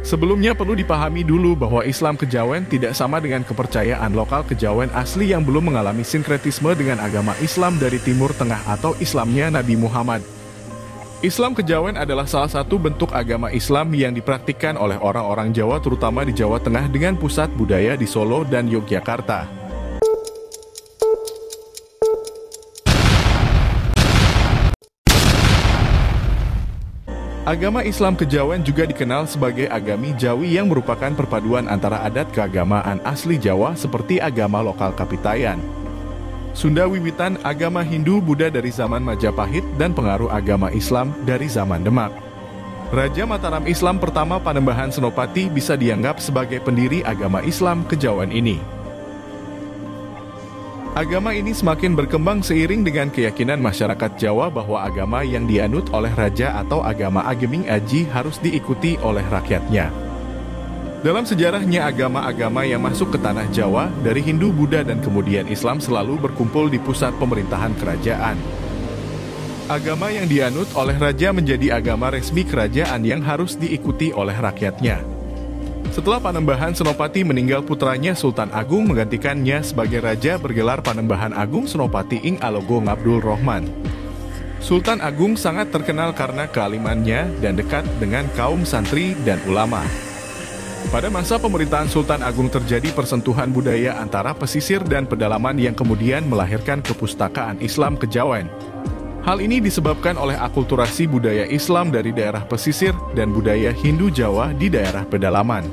Sebelumnya perlu dipahami dulu bahwa Islam Kejawen tidak sama dengan kepercayaan lokal Kejawen asli yang belum mengalami sinkretisme dengan agama Islam dari Timur Tengah atau Islamnya Nabi Muhammad. Islam Kejawen adalah salah satu bentuk agama Islam yang dipraktikkan oleh orang-orang Jawa terutama di Jawa Tengah dengan pusat budaya di Solo dan Yogyakarta. Agama Islam Kejawen juga dikenal sebagai agami Jawi yang merupakan perpaduan antara adat keagamaan asli Jawa seperti agama lokal Kapitayan, Sunda Wiwitan, agama Hindu Buddha dari zaman Majapahit, dan pengaruh agama Islam dari zaman Demak. Raja Mataram Islam pertama Panembahan Senopati bisa dianggap sebagai pendiri agama Islam Kejawen ini. Agama ini semakin berkembang seiring dengan keyakinan masyarakat Jawa bahwa agama yang dianut oleh raja atau agama Ageming Aji harus diikuti oleh rakyatnya. Dalam sejarahnya agama-agama yang masuk ke tanah Jawa dari Hindu, Buddha, dan kemudian Islam selalu berkumpul di pusat pemerintahan kerajaan. Agama yang dianut oleh raja menjadi agama resmi kerajaan yang harus diikuti oleh rakyatnya. Setelah Panembahan Senopati meninggal, putranya Sultan Agung menggantikannya sebagai raja bergelar Panembahan Agung Senopati Ing Alogo Ngabdul Rohman. Sultan Agung sangat terkenal karena kealimannya dan dekat dengan kaum santri dan ulama. Pada masa pemerintahan Sultan Agung terjadi persentuhan budaya antara pesisir dan pedalaman yang kemudian melahirkan kepustakaan Islam Kejawen. Hal ini disebabkan oleh akulturasi budaya Islam dari daerah pesisir dan budaya Hindu Jawa di daerah pedalaman.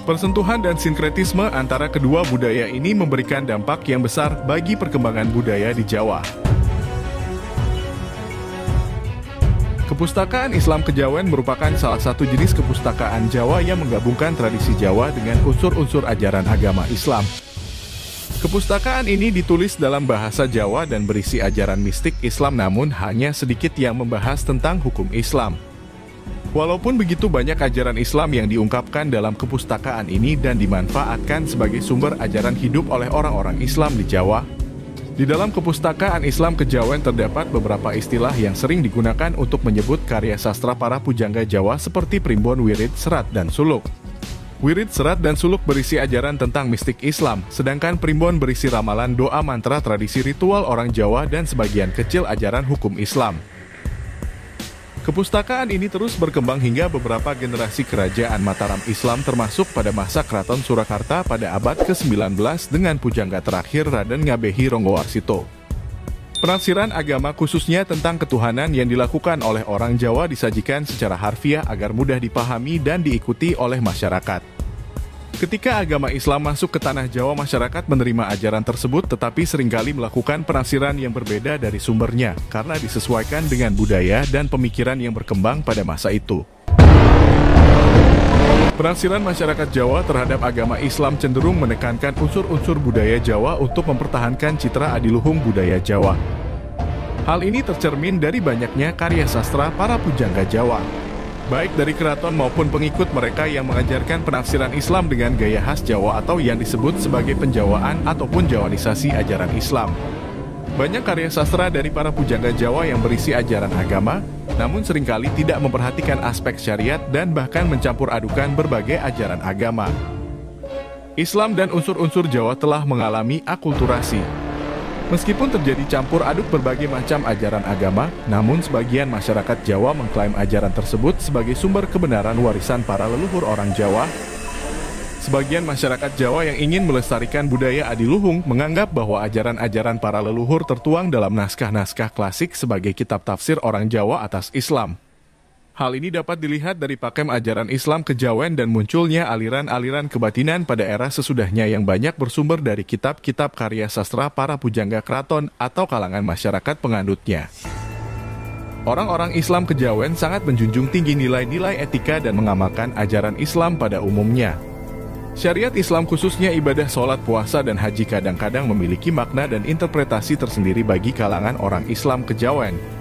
Persentuhan dan sinkretisme antara kedua budaya ini memberikan dampak yang besar bagi perkembangan budaya di Jawa. Kepustakaan Islam Kejawen merupakan salah satu jenis kepustakaan Jawa yang menggabungkan tradisi Jawa dengan unsur-unsur ajaran agama Islam. Kepustakaan ini ditulis dalam bahasa Jawa dan berisi ajaran mistik Islam, namun hanya sedikit yang membahas tentang hukum Islam. Walaupun begitu, banyak ajaran Islam yang diungkapkan dalam kepustakaan ini dan dimanfaatkan sebagai sumber ajaran hidup oleh orang-orang Islam di Jawa. Di dalam kepustakaan Islam Kejawen terdapat beberapa istilah yang sering digunakan untuk menyebut karya sastra para pujangga Jawa seperti primbon, wirid, serat, dan suluk. Wirid, serat, dan suluk berisi ajaran tentang mistik Islam, sedangkan primbon berisi ramalan, doa, mantra, tradisi ritual orang Jawa, dan sebagian kecil ajaran hukum Islam. Kepustakaan ini terus berkembang hingga beberapa generasi kerajaan Mataram Islam termasuk pada masa Keraton Surakarta pada abad ke-19 dengan pujangga terakhir Raden Ngabehi Ronggowarsito. Penafsiran agama khususnya tentang ketuhanan yang dilakukan oleh orang Jawa disajikan secara harfiah agar mudah dipahami dan diikuti oleh masyarakat. Ketika agama Islam masuk ke tanah Jawa, masyarakat menerima ajaran tersebut tetapi seringkali melakukan penafsiran yang berbeda dari sumbernya karena disesuaikan dengan budaya dan pemikiran yang berkembang pada masa itu. Penafsiran masyarakat Jawa terhadap agama Islam cenderung menekankan unsur-unsur budaya Jawa untuk mempertahankan citra adiluhung budaya Jawa. Hal ini tercermin dari banyaknya karya sastra para pujangga Jawa, baik dari keraton maupun pengikut mereka yang mengajarkan penafsiran Islam dengan gaya khas Jawa atau yang disebut sebagai penjawaan ataupun jawanisasi ajaran Islam. Banyak karya sastra dari para pujangga Jawa yang berisi ajaran agama, namun seringkali tidak memperhatikan aspek syariat dan bahkan mencampur adukan berbagai ajaran agama. Islam dan unsur-unsur Jawa telah mengalami akulturasi. Meskipun terjadi campur aduk berbagai macam ajaran agama, namun sebagian masyarakat Jawa mengklaim ajaran tersebut sebagai sumber kebenaran warisan para leluhur orang Jawa. Sebagian masyarakat Jawa yang ingin melestarikan budaya adiluhung menganggap bahwa ajaran-ajaran para leluhur tertuang dalam naskah-naskah klasik sebagai kitab tafsir orang Jawa atas Islam. Hal ini dapat dilihat dari pakem ajaran Islam Kejawen dan munculnya aliran-aliran kebatinan pada era sesudahnya yang banyak bersumber dari kitab-kitab karya sastra para pujangga keraton atau kalangan masyarakat penganutnya. Orang-orang Islam Kejawen sangat menjunjung tinggi nilai-nilai etika dan mengamalkan ajaran Islam pada umumnya. Syariat Islam khususnya ibadah sholat, puasa, dan haji kadang-kadang memiliki makna dan interpretasi tersendiri bagi kalangan orang Islam Kejawen.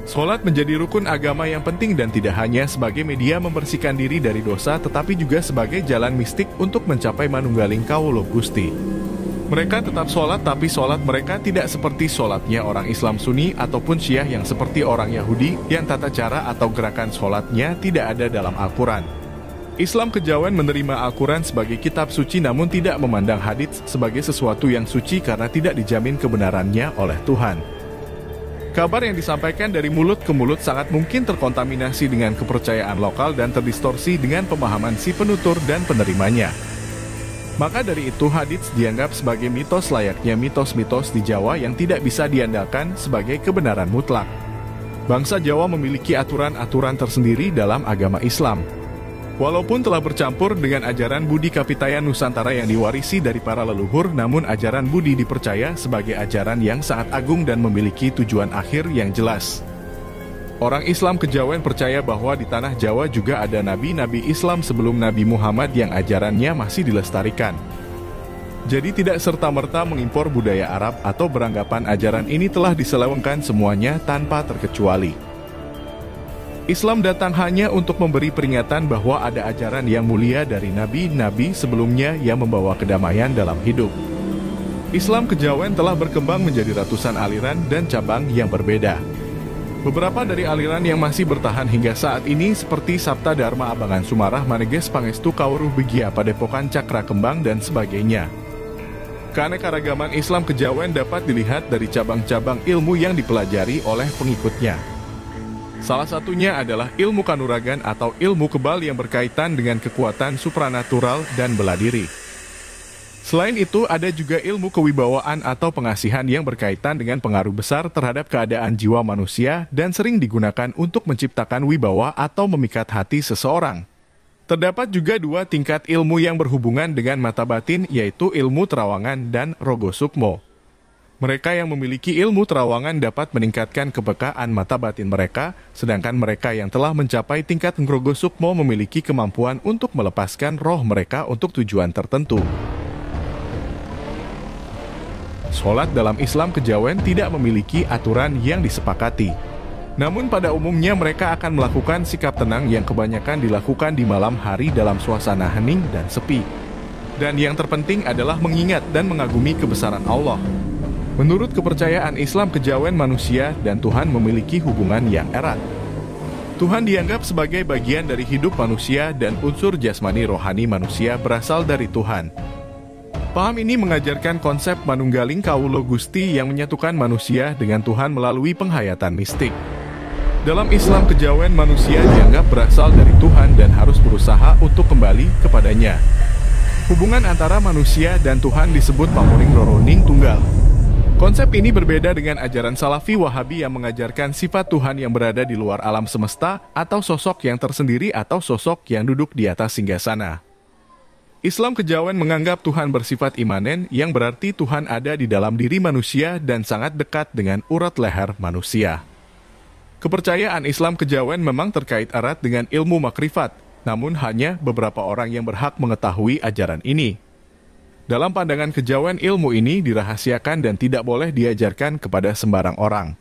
Sholat menjadi rukun agama yang penting dan tidak hanya sebagai media membersihkan diri dari dosa tetapi juga sebagai jalan mistik untuk mencapai manunggaling Kawula Gusti. Mereka tetap sholat tapi sholat mereka tidak seperti sholatnya orang Islam Sunni ataupun Syiah yang seperti orang Yahudi yang tata cara atau gerakan sholatnya tidak ada dalam Al-Quran. Islam kejawen menerima Al-Quran sebagai kitab suci namun tidak memandang hadits sebagai sesuatu yang suci karena tidak dijamin kebenarannya oleh Tuhan. Kabar yang disampaikan dari mulut ke mulut sangat mungkin terkontaminasi dengan kepercayaan lokal dan terdistorsi dengan pemahaman si penutur dan penerimanya. Maka dari itu hadits dianggap sebagai mitos layaknya mitos-mitos di Jawa yang tidak bisa diandalkan sebagai kebenaran mutlak. Bangsa Jawa memiliki aturan-aturan tersendiri dalam agama Islam. Walaupun telah bercampur dengan ajaran Budi Kapitayan Nusantara yang diwarisi dari para leluhur, namun ajaran Budi dipercaya sebagai ajaran yang sangat agung dan memiliki tujuan akhir yang jelas. Orang Islam kejawen percaya bahwa di tanah Jawa juga ada nabi-nabi Islam sebelum Nabi Muhammad yang ajarannya masih dilestarikan. Jadi tidak serta-merta mengimpor budaya Arab atau beranggapan ajaran ini telah diselewengkan semuanya tanpa terkecuali. Islam datang hanya untuk memberi peringatan bahwa ada ajaran yang mulia dari nabi-nabi sebelumnya yang membawa kedamaian dalam hidup. Islam kejawen telah berkembang menjadi ratusan aliran dan cabang yang berbeda. Beberapa dari aliran yang masih bertahan hingga saat ini seperti Sabta Dharma Abangan Sumarah Maneges Pangestu Kawruh Begia Padepokan Cakra Kembang dan sebagainya. Keanekaragaman Islam kejawen dapat dilihat dari cabang-cabang ilmu yang dipelajari oleh pengikutnya. Salah satunya adalah ilmu kanuragan atau ilmu kebal yang berkaitan dengan kekuatan supranatural dan bela diri. Selain itu, ada juga ilmu kewibawaan atau pengasihan yang berkaitan dengan pengaruh besar terhadap keadaan jiwa manusia dan sering digunakan untuk menciptakan wibawa atau memikat hati seseorang. Terdapat juga dua tingkat ilmu yang berhubungan dengan mata batin, yaitu ilmu terawangan dan rogo sukmo. Mereka yang memiliki ilmu terawangan dapat meningkatkan kepekaan mata batin mereka, sedangkan mereka yang telah mencapai tingkat ngrogo sukmo memiliki kemampuan untuk melepaskan roh mereka untuk tujuan tertentu. Sholat dalam Islam kejawen tidak memiliki aturan yang disepakati. Namun pada umumnya mereka akan melakukan sikap tenang yang kebanyakan dilakukan di malam hari dalam suasana hening dan sepi. Dan yang terpenting adalah mengingat dan mengagumi kebesaran Allah. Menurut kepercayaan Islam kejawen, manusia dan Tuhan memiliki hubungan yang erat. Tuhan dianggap sebagai bagian dari hidup manusia dan unsur jasmani rohani manusia berasal dari Tuhan. Paham ini mengajarkan konsep manunggaling kawulo Gusti yang menyatukan manusia dengan Tuhan melalui penghayatan mistik. Dalam Islam kejawen, manusia dianggap berasal dari Tuhan dan harus berusaha untuk kembali kepadanya. Hubungan antara manusia dan Tuhan disebut pamuring roroning tunggal. Konsep ini berbeda dengan ajaran Salafi Wahabi yang mengajarkan sifat Tuhan yang berada di luar alam semesta atau sosok yang tersendiri atau sosok yang duduk di atas singgasana. Islam kejawen menganggap Tuhan bersifat imanen yang berarti Tuhan ada di dalam diri manusia dan sangat dekat dengan urat leher manusia. Kepercayaan Islam kejawen memang terkait erat dengan ilmu makrifat, namun hanya beberapa orang yang berhak mengetahui ajaran ini. Dalam pandangan kejawen, ilmu ini dirahasiakan dan tidak boleh diajarkan kepada sembarang orang.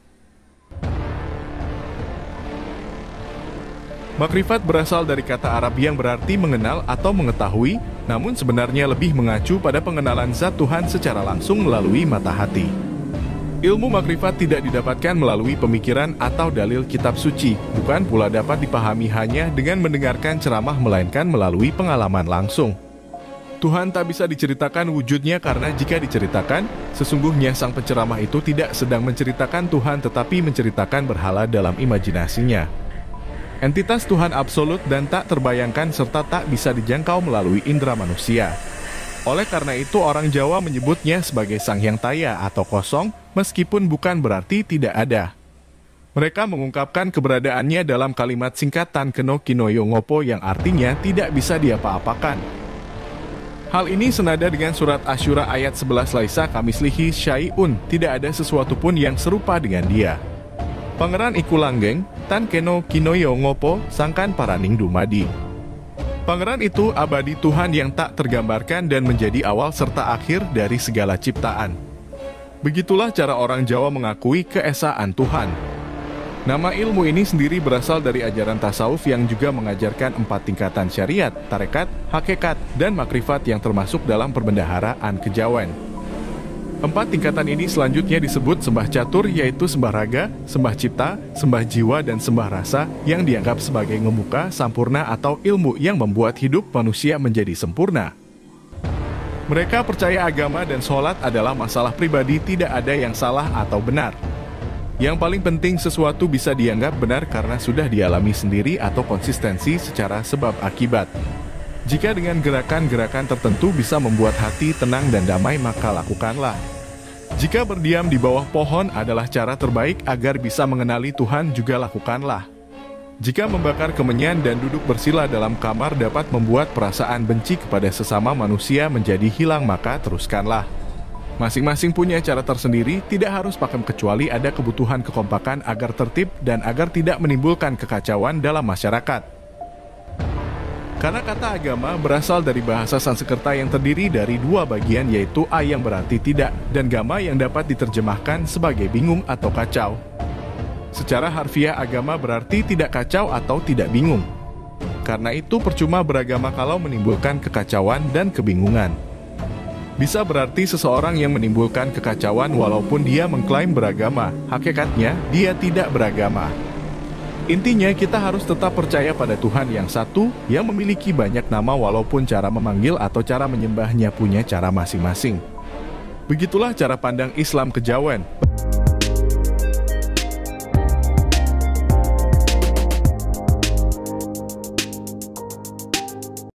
Makrifat berasal dari kata Arab yang berarti mengenal atau mengetahui, namun sebenarnya lebih mengacu pada pengenalan zat Tuhan secara langsung melalui mata hati. Ilmu makrifat tidak didapatkan melalui pemikiran atau dalil kitab suci, bukan pula dapat dipahami hanya dengan mendengarkan ceramah melainkan melalui pengalaman langsung. Tuhan tak bisa diceritakan wujudnya karena jika diceritakan, sesungguhnya sang penceramah itu tidak sedang menceritakan Tuhan tetapi menceritakan berhala dalam imajinasinya. Entitas Tuhan absolut dan tak terbayangkan serta tak bisa dijangkau melalui indera manusia. Oleh karena itu orang Jawa menyebutnya sebagai Sang Hyang Taya atau kosong, meskipun bukan berarti tidak ada. Mereka mengungkapkan keberadaannya dalam kalimat singkat Tan Keno Kinoyo Ngopo yang artinya tidak bisa diapa-apakan. Hal ini senada dengan surat Asyura ayat 11 Laisa kamislihi syai'un, tidak ada sesuatu pun yang serupa dengan dia. Pangeran iku langgeng, Tan Keno Kinoyo Ngopo, sangkan paraning dumadi. Pangeran itu abadi Tuhan yang tak tergambarkan dan menjadi awal serta akhir dari segala ciptaan. Begitulah cara orang Jawa mengakui keesaan Tuhan. Nama ilmu ini sendiri berasal dari ajaran tasawuf yang juga mengajarkan 4 tingkatan syariat, tarekat, hakikat, dan makrifat yang termasuk dalam perbendaharaan kejawen. 4 tingkatan ini selanjutnya disebut sembah catur, yaitu sembah raga, sembah cipta, sembah jiwa, dan sembah rasa yang dianggap sebagai ngemuka, sampurna atau ilmu yang membuat hidup manusia menjadi sempurna. Mereka percaya agama dan sholat adalah masalah pribadi, tidak ada yang salah atau benar. Yang paling penting sesuatu bisa dianggap benar karena sudah dialami sendiri atau konsistensi secara sebab akibat. Jika dengan gerakan-gerakan tertentu bisa membuat hati tenang dan damai, maka lakukanlah. Jika berdiam di bawah pohon adalah cara terbaik agar bisa mengenali Tuhan, juga lakukanlah. Jika membakar kemenyan dan duduk bersila dalam kamar dapat membuat perasaan benci kepada sesama manusia menjadi hilang, maka teruskanlah. Masing-masing punya cara tersendiri, tidak harus pakem kecuali ada kebutuhan kekompakan agar tertib dan agar tidak menimbulkan kekacauan dalam masyarakat. Karena kata agama berasal dari bahasa Sanskerta yang terdiri dari 2 bagian, yaitu a yang berarti tidak dan gama yang dapat diterjemahkan sebagai bingung atau kacau. Secara harfiah agama berarti tidak kacau atau tidak bingung. Karena itu percuma beragama kalau menimbulkan kekacauan dan kebingungan. Bisa berarti seseorang yang menimbulkan kekacauan walaupun dia mengklaim beragama, hakikatnya dia tidak beragama. Intinya kita harus tetap percaya pada Tuhan yang satu, yang memiliki banyak nama walaupun cara memanggil atau cara menyembahnya punya cara masing-masing. Begitulah cara pandang Islam kejawen.